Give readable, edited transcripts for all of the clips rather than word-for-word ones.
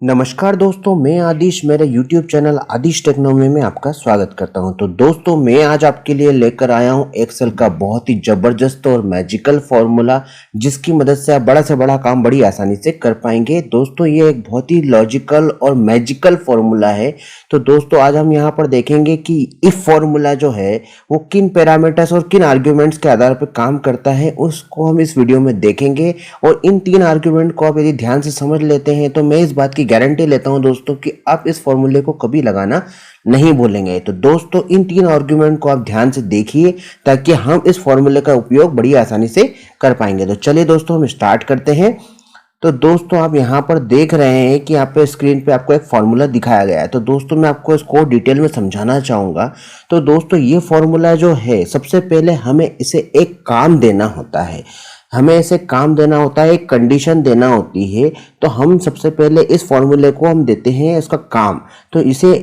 नमस्कार दोस्तों, मैं आदिश मेरे YouTube चैनल आदिश टेक्नोमी में आपका स्वागत करता हूं। तो दोस्तों, मैं आज आपके लिए लेकर आया हूं एक्सेल का बहुत ही ज़बरदस्त और मैजिकल फॉर्मूला, जिसकी मदद से आप बड़ा से बड़ा काम बड़ी आसानी से कर पाएंगे। दोस्तों, ये एक बहुत ही लॉजिकल और मैजिकल फॉर्मूला है। तो दोस्तों, आज हम यहाँ पर देखेंगे कि इफ फॉर्मूला जो है वो किन पैरामीटर्स और किन आर्ग्यूमेंट्स के आधार पर काम करता है, उसको हम इस वीडियो में देखेंगे। और इन तीन आर्ग्यूमेंट को आप यदि ध्यान से समझ लेते हैं तो मैं इस बात की गारंटी लेता हूं दोस्तों कि आप इस फॉर्मूले को कभी लगाना नहीं भूलेंगे। तो दोस्तों, इन तीन आर्गुमेंट को आप ध्यान से देखिए ताकि हम इस फॉर्मूले का उपयोग बड़ी आसानी से कर पाएंगे। तो चलिए दोस्तों, हम स्टार्ट करते हैं। तो दोस्तों, आप यहाँ पर देख रहे हैं कि यहाँ पे स्क्रीन पे आपको एक फॉर्मूला दिखाया गया है। तो दोस्तों, मैं आपको इसको डिटेल में समझाना चाहूँगा। तो दोस्तों, ये फॉर्मूला जो है, सबसे पहले हमें इसे एक काम देना होता है। हमें इसे काम देना होता है, एक कंडीशन देना होती है। तो हम सबसे पहले इस फॉर्मूले को हम देते हैं इसका काम। तो इसे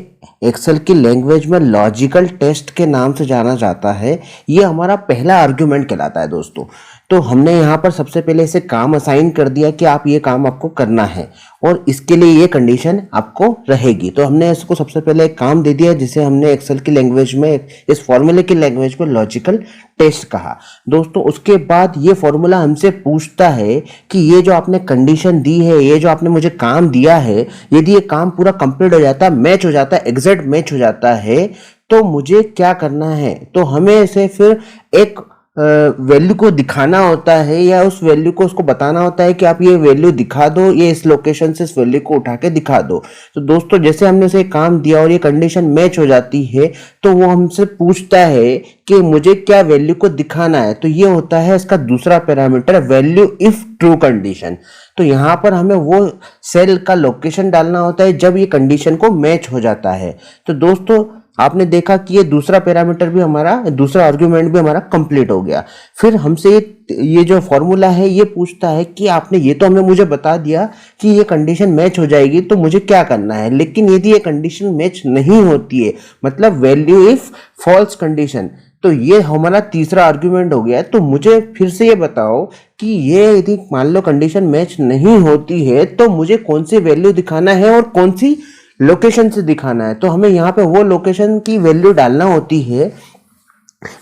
एक्सेल की लैंग्वेज में लॉजिकल टेस्ट के नाम से जाना जाता है। ये हमारा पहला आर्ग्यूमेंट कहलाता है दोस्तों। तो हमने यहाँ पर सबसे पहले इसे काम असाइन कर दिया कि आप ये काम आपको करना है और इसके लिए ये कंडीशन आपको रहेगी। तो हमने इसको सबसे पहले एक काम दे दिया जिसे हमने एक्सेल की लैंग्वेज में, इस फॉर्मूले की लैंग्वेज में लॉजिकल टेस्ट कहा। दोस्तों, उसके बाद ये फॉर्मूला हमसे पूछता है कि ये जो आपने कंडीशन दी है, ये जो आपने मुझे काम दिया है, यदि ये काम पूरा कंप्लीट हो जाता है, मैच हो जाता है, एग्जैक्ट मैच हो जाता है, तो मुझे क्या करना है। तो हमें इसे फिर एक वैल्यू को दिखाना होता है या उस वैल्यू को उसको बताना होता है कि आप ये वैल्यू दिखा दो, ये इस लोकेशन से इस वैल्यू को उठा के दिखा दो। तो दोस्तों, जैसे हमने उसे काम दिया और ये कंडीशन मैच हो जाती है तो वो हमसे पूछता है कि मुझे क्या वैल्यू को दिखाना है। तो ये होता है इसका दूसरा parameter, value if true condition. तो यहाँ पर हमें वो सेल का लोकेशन डालना होता है जब ये कंडीशन को मैच हो जाता है। तो दोस्तों, आपने देखा कि ये दूसरा पैरामीटर भी हमारा, दूसरा आर्गुमेंट भी हमारा कंप्लीट हो गया। फिर हमसे ये जो फॉर्मूला है ये पूछता है कि आपने ये तो हमें मुझे बता दिया कि ये कंडीशन मैच हो जाएगी, तो मुझे क्या करना है। लेकिन यदि ये कंडीशन मैच नहीं होती है, मतलब वैल्यू इफ फॉल्स कंडीशन, तो ये हमारा तीसरा आर्गुमेंट हो गया। तो मुझे फिर से ये बताओ कि ये यदि मान लो कंडीशन मैच नहीं होती है तो मुझे कौन सी वैल्यू दिखाना है और कौन सी लोकेशन से दिखाना है। तो हमें यहाँ पे वो लोकेशन की वैल्यू डालना होती है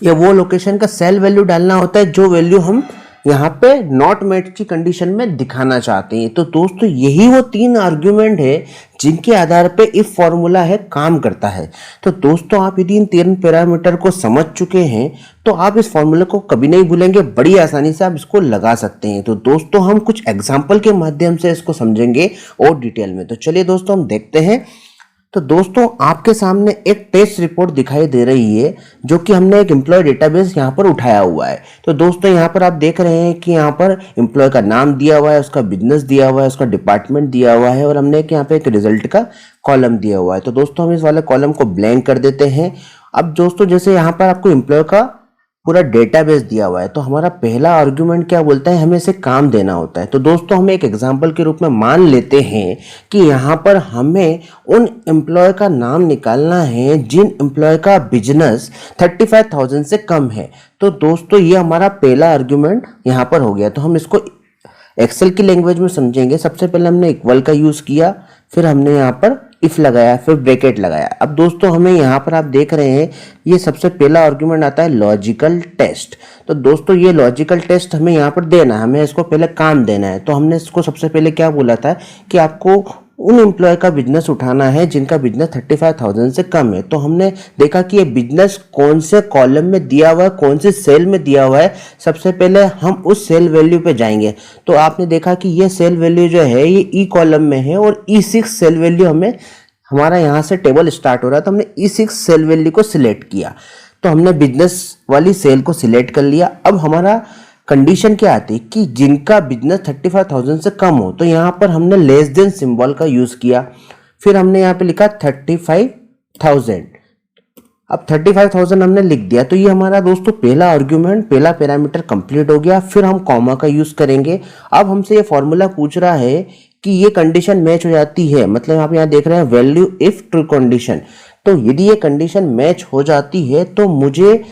या वो लोकेशन का सेल वैल्यू डालना होता है जो वैल्यू हम यहाँ पे नॉट मैच की कंडीशन में दिखाना चाहते हैं। तो दोस्तों, यही वो तीन आर्ग्यूमेंट है जिनके आधार पे इफ फॉर्मूला है काम करता है। तो दोस्तों, आप यदि इन तीन पैरामीटर को समझ चुके हैं तो आप इस फॉर्मूले को कभी नहीं भूलेंगे, बड़ी आसानी से आप इसको लगा सकते हैं। तो दोस्तों, हम कुछ एग्जाम्पल के माध्यम से इसको समझेंगे और डिटेल में। तो चलिए दोस्तों, हम देखते हैं। तो दोस्तों, आपके सामने एक टेस्ट रिपोर्ट दिखाई दे रही है जो कि हमने एक एम्प्लॉय डेटाबेस यहाँ पर उठाया हुआ है। तो दोस्तों, यहाँ पर आप देख रहे हैं कि यहाँ पर एम्प्लॉय का नाम दिया हुआ है, उसका बिजनेस दिया हुआ है, उसका डिपार्टमेंट दिया हुआ है और हमने एक यहाँ पे एक रिजल्ट का कॉलम दिया हुआ है। तो दोस्तों, हम इस वाले कॉलम को ब्लैंक कर देते हैं। अब दोस्तों, जैसे यहाँ पर आपको एम्प्लॉय का पूरा डेटाबेस दिया हुआ है, तो हमारा पहला आर्गुमेंट क्या बोलता है, हमें इसे काम देना होता है। तो दोस्तों, हम एक एग्जांपल के रूप में मान लेते हैं कि यहाँ पर हमें उन एम्प्लॉय का नाम निकालना है जिन एम्प्लॉय का बिजनेस 35,000 से कम है। तो दोस्तों, ये हमारा पहला आर्गुमेंट यहाँ पर हो गया। तो हम इसको एक्सेल की लैंग्वेज में समझेंगे। सबसे पहले हमने इक्वल का यूज किया, फिर हमने यहाँ पर इफ लगाया, फिर ब्रैकेट लगाया। अब दोस्तों, हमें यहाँ पर आप देख रहे हैं ये सबसे पहला आर्गुमेंट आता है लॉजिकल टेस्ट। तो दोस्तों, ये लॉजिकल टेस्ट हमें यहाँ पर देना है, हमें इसको पहले काम देना है। तो हमने इसको सबसे पहले क्या बोला था कि आपको उन एम्प्लॉय का बिजनेस उठाना है जिनका बिजनेस 35,000 से कम है। तो हमने देखा कि ये बिजनेस कौन से कॉलम में दिया हुआ है, कौन से सेल में दिया हुआ है। सबसे पहले हम उस सेल वैल्यू पे जाएंगे। तो आपने देखा कि ये सेल वैल्यू जो है ये ई कॉलम में है और E6 सेल वैल्यू हमें, हमारा यहाँ से टेबल स्टार्ट हो रहा है, तो हमने E6 सेल वैल्यू को सिलेक्ट किया। तो हमने बिजनेस वाली सेल को सिलेक्ट कर लिया। अब हमारा कंडीशन क्या आती है कि जिनका बिजनेस 35,000 से कम हो। तो यहाँ पर हमने लेस देन सिंबल का यूज किया, फिर हमने यहाँ पे लिखा 35,000। अब 35,000 हमने लिख दिया। तो ये हमारा दोस्तों पहला आर्ग्यूमेंट, पहला पैरामीटर कंप्लीट हो गया। फिर हम कॉमा का यूज करेंगे। अब हमसे ये फॉर्मूला पूछ रहा है कि ये कंडीशन मैच हो जाती है, मतलब आप यहाँ देख रहे हैं वैल्यू इफ ट्रू कंडीशन। तो यदि ये कंडीशन मैच हो जाती है तो मुझे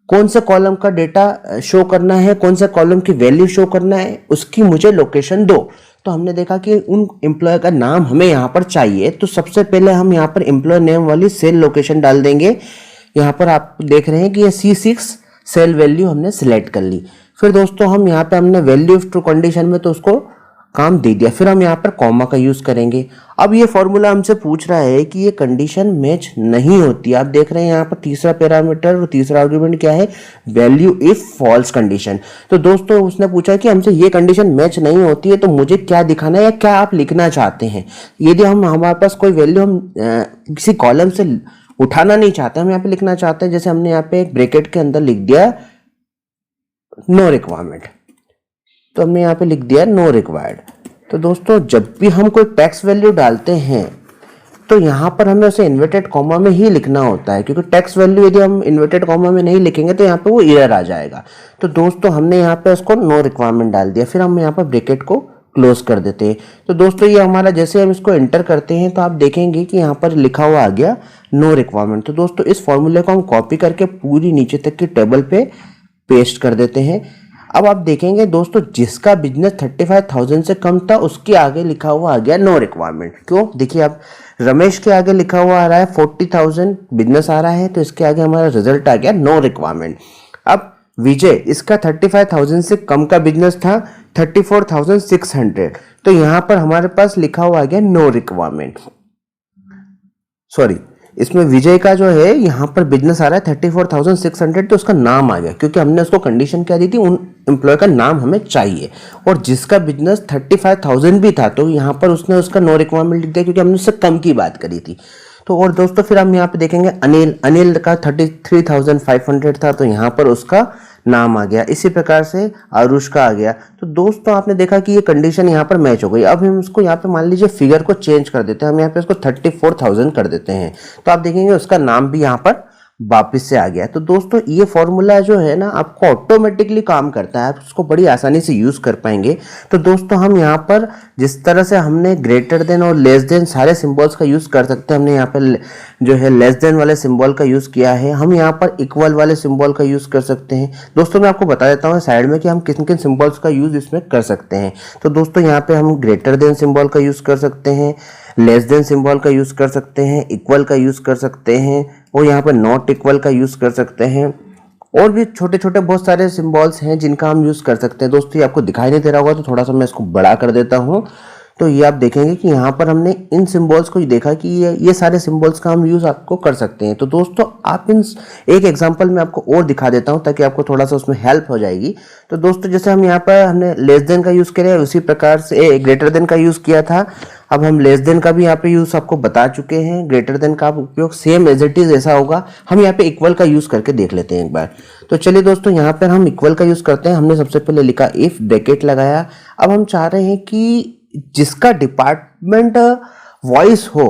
कौन से कॉलम का डेटा शो करना है, कौन से कॉलम की वैल्यू शो करना है, उसकी मुझे लोकेशन दो। तो हमने देखा कि उन एम्प्लॉय का नाम हमें यहाँ पर चाहिए। तो सबसे पहले हम यहाँ पर एम्प्लॉय नेम वाली सेल लोकेशन डाल देंगे। यहाँ पर आप देख रहे हैं कि ये C6 सेल वैल्यू हमने सिलेक्ट कर ली। फिर दोस्तों हम यहाँ पे हमने वैल्यू इफ ट्रू कंडीशन में तो उसको काम दे दिया। फिर हम यहाँ पर कॉमा का यूज करेंगे। अब ये फॉर्मूला हमसे पूछ रहा है कि ये कंडीशन मैच नहीं होती। आप देख रहे हैं यहाँ पर तीसरा पैरामीटर और तीसरा आर्गुमेंट क्या है, वैल्यू इफ फॉल्स कंडीशन। तो दोस्तों उसने पूछा कि हमसे ये कंडीशन मैच नहीं होती है तो मुझे क्या दिखाना है या क्या आप लिखना चाहते हैं। यदि हमारे पास कोई वैल्यू हम किसी कॉलम से उठाना नहीं चाहते, हम यहाँ पे लिखना चाहते हैं, जैसे हमने यहाँ पे एक ब्रैकेट के अंदर लिख दिया नो रिक्वायरमेंट, तो हमने यहाँ पे लिख दिया नो रिक्वायर्ड। तो दोस्तों जब भी हम कोई टेक्स्ट वैल्यू डालते हैं तो यहाँ पर हमें उसे इन्वर्टेड कॉमा में ही लिखना होता है, क्योंकि टेक्स्ट वैल्यू यदि हम इन्वर्टेड कॉमा में नहीं लिखेंगे तो यहाँ पे वो एरर आ जाएगा। तो दोस्तों हमने यहाँ पे उसको नो रिक्वायरमेंट डाल दिया। फिर हम यहाँ पर ब्रैकेट को क्लोज कर देते हैं। तो दोस्तों ये हमारा जैसे हम इसको एंटर करते हैं तो आप देखेंगे कि यहाँ पर लिखा हुआ आ गया नो रिक्वायरमेंट। तो दोस्तों इस फॉर्मूले को हम कॉपी करके पूरी नीचे तक की टेबल पे पेस्ट कर देते हैं। अब आप देखेंगे दोस्तों जिसका बिजनेस 35,000 से कम था उसके आगे लिखा हुआ आ गया नो रिक्वायरमेंट। क्यों, देखिए आप रमेश के आगे लिखा हुआ आ रहा है 40,000 बिजनेस आ रहा है, तो इसके आगे हमारा रिजल्ट आ गया नो रिक्वायरमेंट। अब विजय, इसका 35,000 से कम का बिजनेस था 34,600, तो यहां पर हमारे पास लिखा हुआ आ गया नो रिक्वायरमेंट। सॉरी, इसमें विजय का जो है यहाँ पर बिजनेस आ रहा है 34,600, तो उसका नाम आ गया क्योंकि हमने उसको कंडीशन क्या दी थी, उन एम्प्लॉय का नाम हमें चाहिए। और जिसका बिजनेस 35,000 भी था तो यहाँ पर उसने उसका नो रिक्वायरमेंट लिख दिया क्योंकि हमने उससे कम की बात करी थी। तो और दोस्तों फिर हम यहाँ पे देखेंगे अनिल का 33,500 था, तो यहाँ पर उसका नाम आ गया। इसी प्रकार से आरुष का आ गया। तो दोस्तों आपने देखा कि ये कंडीशन यहाँ पर मैच हो गई। अब हम इसको यहाँ पे मान लीजिए फिगर को चेंज कर देते हैं, हम यहाँ पे इसको 34,000 कर देते हैं, तो आप देखेंगे उसका नाम भी यहाँ पर वापिस से आ गया। तो दोस्तों ये फॉर्मूला जो है ना आपको ऑटोमेटिकली काम करता है, आप उसको बड़ी आसानी से यूज कर पाएंगे। तो दोस्तों हम यहाँ पर जिस तरह से हमने ग्रेटर देन और लेस देन सारे सिंबल्स का यूज कर सकते हैं, हमने यहाँ पर जो है लेस देन वाले सिंबल का यूज किया है, हम यहाँ पर इक्वल वाले सिंबल का यूज कर सकते हैं। दोस्तों मैं आपको बता देता हूँ साइड में कि हम किन किन सिंबल्स का यूज इसमें कर सकते हैं। तो दोस्तों यहाँ पे हम ग्रेटर देन सिंबल का यूज कर सकते हैं, लेस देन सिंबल का यूज कर सकते हैं, इक्वल का यूज कर सकते हैं और यहाँ पर नॉट इक्वल का यूज कर सकते हैं। और भी छोटे छोटे बहुत सारे सिंबल्स हैं जिनका हम यूज कर सकते हैं। दोस्तों ये आपको दिखाई नहीं दे रहा होगा तो थोड़ा सा मैं इसको बड़ा कर देता हूँ। तो ये आप देखेंगे कि यहाँ पर हमने इन सिंबल्स को देखा कि ये सारे सिंबल्स का हम यूज आपको कर सकते हैं। तो दोस्तों आप इन एक एग्जांपल में आपको और दिखा देता हूँ ताकि आपको थोड़ा सा उसमें हेल्प हो जाएगी। तो दोस्तों जैसे हम यहाँ पर हमने लेस देन का यूज किया उसी प्रकार से ग्रेटर देन का यूज किया था। अब हम लेस देन का भी यहाँ पे यूज आपको बता चुके हैं। ग्रेटर देन का उपयोग सेम एज इट इज ऐसा होगा। हम यहाँ पे इक्वल का यूज करके देख लेते हैं एक बार। तो चलिए दोस्तों यहाँ पर हम इक्वल का यूज करते हैं। हमने सबसे पहले लिखा इफ, ब्रैकेट लगाया। अब हम चाह रहे हैं कि जिसका डिपार्टमेंट वॉइस हो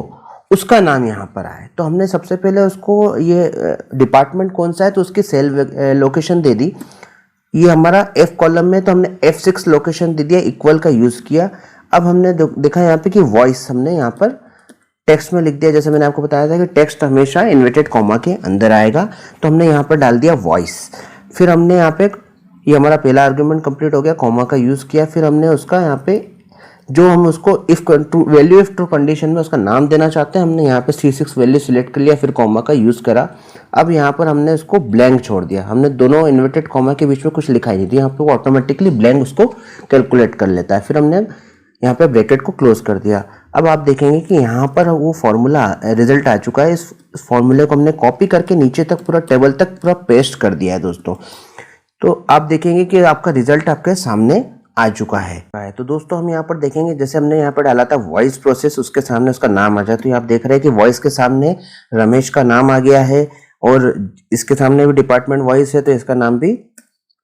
उसका नाम यहाँ पर आए। तो हमने सबसे पहले उसको ये डिपार्टमेंट कौन सा है तो उसकी सेल लोकेशन दे दी। ये हमारा F कॉलम में, तो हमने F6 लोकेशन दे दिया, इक्वल का यूज किया। अब हमने देखा यहाँ पे कि वॉइस हमने यहाँ पर टेक्स्ट में लिख दिया। जैसे मैंने आपको बताया था कि टेक्स्ट हमेशा इन्वर्टेड कॉमा के अंदर आएगा, तो हमने यहाँ पर डाल दिया वॉइस। फिर हमने यहाँ पे ये हमारा पहला आर्गुमेंट कंप्लीट हो गया, कॉमा का यूज किया। फिर हमने उसका यहाँ पे जो हम उसको वैल्यू इफ ट्रू कंडीशन में उसका नाम देना चाहते हैं, हमने यहाँ पे C6 वैल्यू सिलेक्ट कर लिया, फिर कॉमा का यूज करा। अब यहाँ पर हमने इसको ब्लैंक छोड़ दिया। हमने दोनों इन्वर्टेड कॉमा के बीच में कुछ लिखा ही नहीं थी, यहाँ पे वो ऑटोमेटिकली ब्लैंक उसको कैलकुलेट कर लेता है। फिर हमने यहाँ पे ब्रैकेट को क्लोज कर दिया। अब आप देखेंगे कि यहाँ पर वो फॉर्मूला रिजल्ट आ चुका है। इस फॉर्मूले को हमने कॉपी करके नीचे तक पूरा टेबल तक पूरा पेस्ट कर दिया है दोस्तों। तो आप देखेंगे कि आपका रिजल्ट आपके सामने आ चुका है। तो दोस्तों हम यहाँ पर देखेंगे जैसे हमने यहाँ पर डाला था वॉइस प्रोसेस, उसके सामने उसका नाम आ जाए। तो आप देख रहे हैं कि वॉइस के सामने रमेश का नाम आ गया है और इसके सामने भी डिपार्टमेंट वॉइस है तो इसका नाम भी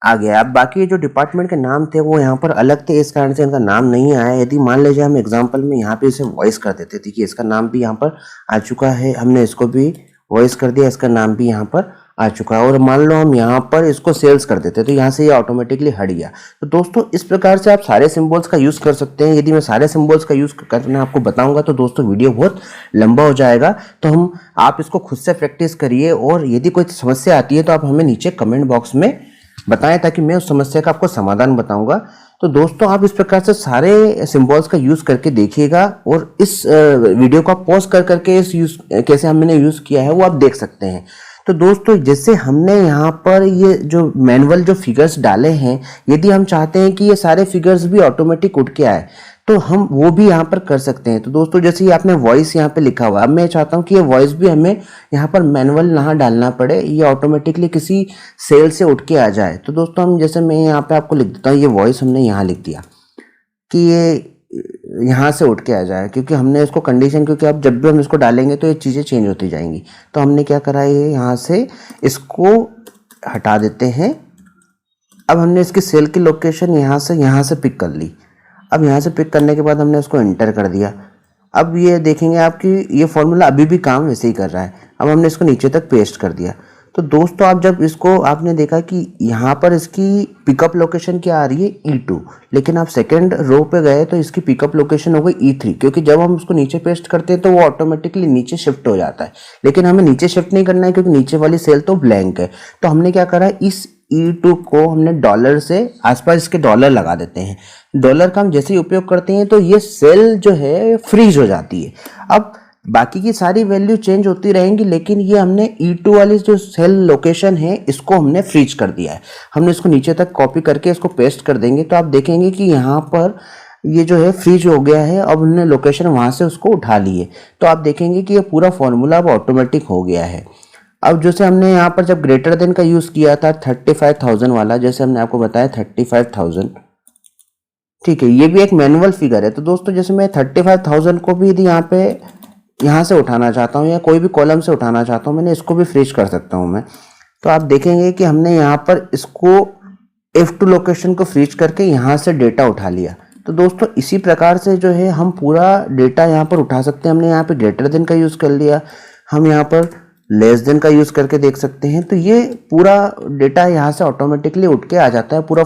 आ गया। अब बाकी जो डिपार्टमेंट के नाम थे वो यहाँ पर अलग थे, इस कारण से इनका नाम नहीं आया। यदि मान लीजिए हम एग्जाम्पल में यहाँ पे इसे वॉइस कर देते थे कि इसका नाम भी यहाँ पर आ चुका है, हमने इसको भी वॉइस कर दिया, इसका नाम भी यहाँ पर आ चुका है। और मान लो हम यहाँ पर इसको सेल्स कर देते तो यहाँ से ये ऑटोमेटिकली हट गया। तो दोस्तों इस प्रकार से आप सारे सिंबल्स का यूज कर सकते हैं। यदि मैं सारे सिंबल्स का यूज करना आपको बताऊंगा तो दोस्तों वीडियो बहुत लंबा हो जाएगा। तो आप इसको खुद से प्रैक्टिस करिए और यदि कोई समस्या आती है तो आप हमें नीचे कमेंट बॉक्स में बताएं ताकि मैं उस समस्या का आपको समाधान बताऊंगा। तो दोस्तों आप इस प्रकार से सारे सिंबल्स का यूज करके देखिएगा और इस वीडियो को आप पॉज कर करके इस यूज कैसे हमने यूज किया है वो आप देख सकते हैं। तो दोस्तों जैसे हमने यहाँ पर ये जो मैनुअल जो फिगर्स डाले हैं, यदि हम चाहते हैं कि ये सारे फिगर्स भी ऑटोमेटिक उठ के आए तो हम वो भी यहाँ पर कर सकते हैं। तो दोस्तों जैसे ये आपने वॉइस यहाँ पे लिखा हुआ है, अब मैं चाहता हूँ कि ये वॉइस भी हमें यहाँ पर मैनुअल ना डालना पड़े, ये ऑटोमेटिकली किसी सेल से उठ के आ जाए। तो दोस्तों हम जैसे मैं यहाँ पे आपको लिख देता हूँ, ये वॉइस हमने यहाँ लिख दिया कि ये यहाँ से उठ के आ जाए, क्योंकि हमने इसको कंडीशन, क्योंकि अब जब भी हम इसको डालेंगे तो ये चीज़ें चेंज होती जाएंगी। तो हमने क्या करा, ये यहाँ से इसको हटा देते हैं। अब हमने इसकी सेल की लोकेशन यहाँ से पिक कर ली। अब यहाँ से पिक करने के बाद हमने उसको एंटर कर दिया। अब ये देखेंगे आपकी ये फॉर्मूला अभी भी काम वैसे ही कर रहा है। अब हमने इसको नीचे तक पेस्ट कर दिया। तो दोस्तों आप जब इसको आपने देखा कि यहाँ पर इसकी पिकअप लोकेशन क्या आ रही है, E2, लेकिन आप सेकंड रो पे गए तो इसकी पिकअप लोकेशन हो गई E3, क्योंकि जब हम उसको नीचे पेस्ट करते हैं तो वो ऑटोमेटिकली नीचे शिफ्ट हो जाता है। लेकिन हमें नीचे शिफ्ट नहीं करना है क्योंकि नीचे वाली सेल तो ब्लैंक है। तो हमने क्या करा, इस E2 को हमने डॉलर से आसपास इसके डॉलर लगा देते हैं। डॉलर का हम जैसे ही उपयोग करते हैं तो ये सेल जो है फ्रीज हो जाती है। अब बाकी की सारी वैल्यू चेंज होती रहेंगी, लेकिन ये हमने E2 वाली जो सेल लोकेशन है इसको हमने फ्रीज कर दिया है। हमने इसको नीचे तक कॉपी करके इसको पेस्ट कर देंगे तो आप देखेंगे कि यहाँ पर ये जो है फ्रीज हो गया है। अब हमने लोकेशन वहाँ से उसको उठा ली है। तो आप देखेंगे कि ये पूरा फॉर्मूला अब ऑटोमेटिक हो गया है। अब जैसे हमने यहाँ पर जब ग्रेटर देन का यूज़ किया था 35,000 वाला, जैसे हमने आपको बताया 35,000, ठीक है, ये भी एक मैनुअल फिगर है। तो दोस्तों जैसे मैं 35,000 को भी यदि यहाँ से उठाना चाहता हूँ या कोई भी कॉलम से उठाना चाहता हूँ, मैंने इसको भी फ्रीज कर सकता हूँ मैं। तो आप देखेंगे कि हमने यहाँ पर इसको F2 लोकेशन को फ्रीज करके यहाँ से डेटा उठा लिया। तो दोस्तों इसी प्रकार से जो है हम पूरा डेटा यहाँ पर उठा सकते हैं। हमने यहाँ पे ग्रेटर देन का यूज़ कर लिया, हम यहाँ पर लेस देन का यूज़ करके देख सकते हैं। तो ये पूरा डेटा यहाँ से ऑटोमेटिकली उठ के आ जाता है पूरा।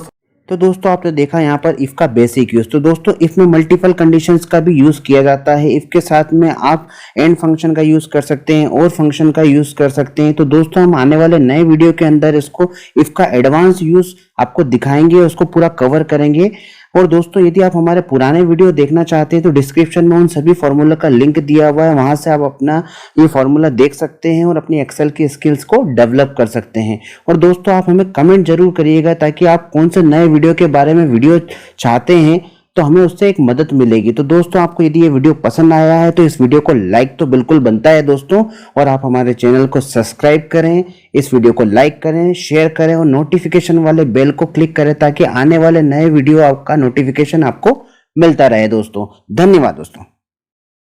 तो दोस्तों आपने देखा यहाँ पर इफ़ का बेसिक यूज़। तो दोस्तों इफ़ में मल्टीपल कंडीशंस का भी यूज़ किया जाता है। इफ़ के साथ में आप एंड फंक्शन का यूज़ कर सकते हैं और फंक्शन का यूज़ कर सकते हैं। तो दोस्तों हम आने वाले नए वीडियो के अंदर इसको इफ़ का एडवांस यूज़ आपको दिखाएंगे, उसको पूरा कवर करेंगे। और दोस्तों यदि आप हमारे पुराने वीडियो देखना चाहते हैं तो डिस्क्रिप्शन में उन सभी फॉर्मूला का लिंक दिया हुआ है, वहां से आप अपना ये फॉर्मूला देख सकते हैं और अपनी एक्सेल की स्किल्स को डेवलप कर सकते हैं। और दोस्तों आप हमें कमेंट जरूर करिएगा ताकि आप कौन से नए वीडियो के बारे में वीडियो चाहते हैं तो हमें उससे एक मदद मिलेगी। तो दोस्तों आपको यदि ये वीडियो पसंद आया है तो इस वीडियो को लाइक तो बिल्कुल बनता है दोस्तों, और आप हमारे चैनल को सब्सक्राइब करें, इस वीडियो को लाइक करें, शेयर करें और नोटिफिकेशन वाले बेल को क्लिक करें ताकि आने वाले नए वीडियो का नोटिफिकेशन आपको मिलता रहे दोस्तों। धन्यवाद दोस्तों।